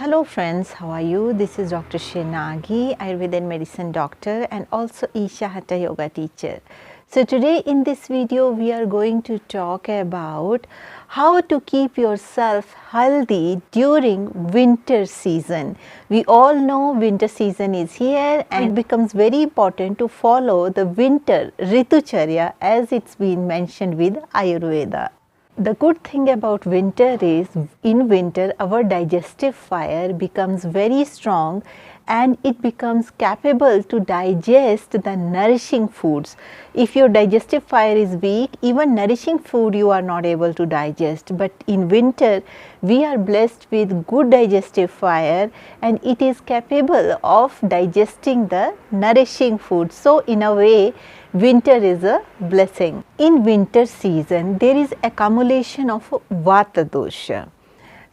Hello friends, how are you? This is Dr. Nagi, Ayurveda and medicine doctor and also Isha Hatha yoga teacher. So today in this video we are going to talk about how to keep yourself healthy during winter season. We all know winter season is here and it becomes very important to follow the winter Ritucharya as it's been mentioned with Ayurveda. The good thing about winter is in winter our digestive fire becomes very strong and it becomes capable to digest the nourishing foods. If your digestive fire is weak, even nourishing food you are not able to digest. But in winter we are blessed with good digestive fire and it is capable of digesting the nourishing food. So in a way winter is a blessing. In winter season there is accumulation of Vata dosha.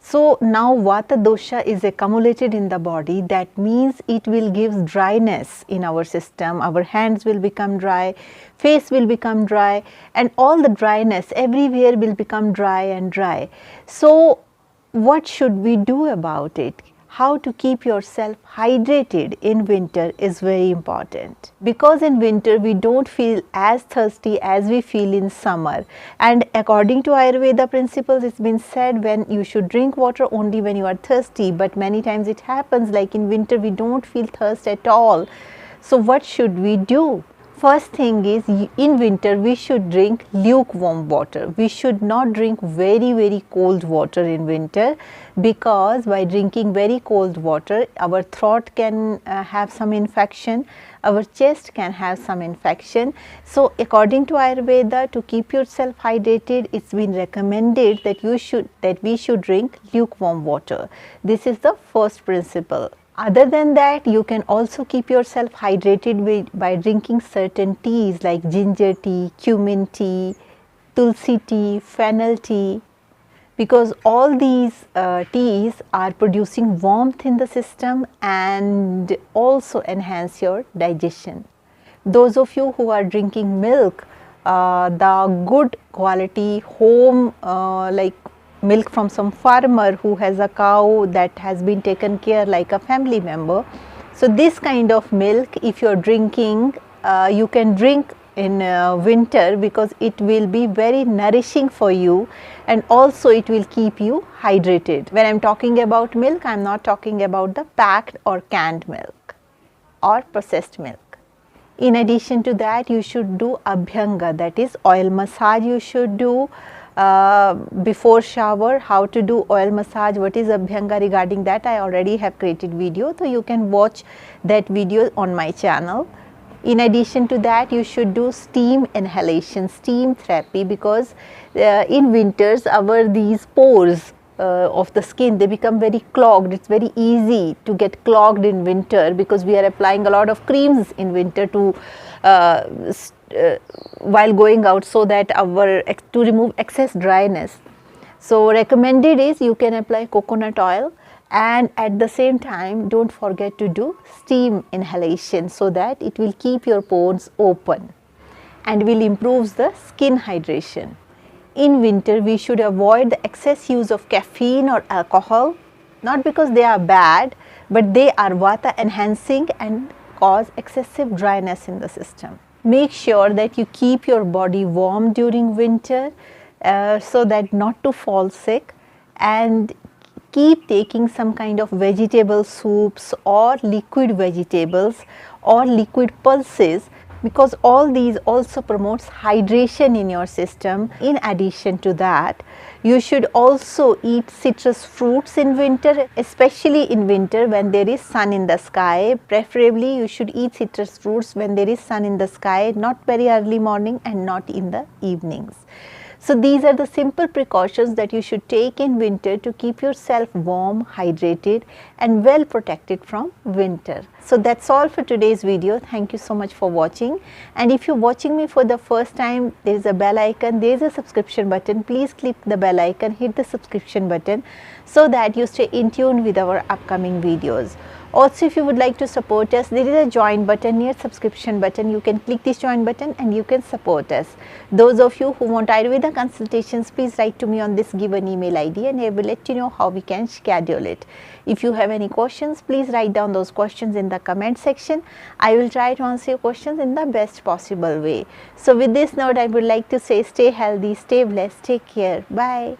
So now Vata dosha is accumulated in the body, that means it will give dryness in our system, our hands will become dry, face will become dry and all the dryness everywhere will become dry and dry. So what should we do about it? How to keep yourself hydrated in winter is very important, because in winter we don't feel as thirsty as we feel in summer, and according to Ayurveda principles it's been said when you should drink water only when you are thirsty, but many times it happens like in winter we don't feel thirst at all. So what should we do? First thing is, in winter we should drink lukewarm water. We should not drink very cold water in winter, because by drinking very cold water our throat can have some infection, our chest can have some infection. So according to Ayurveda, to keep yourself hydrated it's been recommended that we should drink lukewarm water. This is the first principle. Other than that, you can also keep yourself hydrated by drinking certain teas like ginger tea, cumin tea, tulsi tea, fennel tea, because all these teas are producing warmth in the system and also enhance your digestion. Those of you who are drinking milk, the good quality home like milk from some farmer who has a cow that has been taken care like a family member. So this kind of milk if you are drinking, you can drink in winter, because it will be very nourishing for you and also it will keep you hydrated. When I am talking about milk, I am not talking about the packed or canned milk or processed milk. In addition to that, you should do abhyanga, that is oil massage you should do before shower. How to do oil massage, what is abhyanga, regarding that I already have created video, so you can watch that video on my channel. In addition to that, you should do steam inhalation, steam therapy, because in winters these pores of the skin, they become very clogged. It's very easy to get clogged in winter because we are applying a lot of creams in winter to while going out, so that to remove excess dryness. So recommended is you can apply coconut oil, and at the same time don't forget to do steam inhalation, so that it will keep your pores open and will improve the skin hydration. In winter we should avoid the excess use of caffeine or alcohol, not because they are bad, but they are vata enhancing and cause excessive dryness in the system. Make sure that you keep your body warm during winter so that not to fall sick, and keep taking some kind of vegetable soups or liquid vegetables or liquid pulses, because all these also promotes hydration in your system. In addition to that, you should also eat citrus fruits in winter, especially in winter when there is sun in the sky. Preferably you should eat citrus fruits when there is sun in the sky, not very early morning and not in the evenings. So these are the simple precautions that you should take in winter to keep yourself warm, hydrated and well protected from winter. So that's all for today's video. Thank you so much for watching, and if you're watching me for the first time, there is a bell icon, there is a subscription button. Please click the bell icon, hit the subscription button so that you stay in tune with our upcoming videos. Also, if you would like to support us, there is a join button near subscription button. You can click this join button and you can support us. Those of you who want Ayurveda consultations, please write to me on this given email ID and I will let you know how we can schedule it. If you have any questions, please write down those questions in the comment section. I will try to answer your questions in the best possible way. So with this note, I would like to say stay healthy, stay blessed, take care. Bye.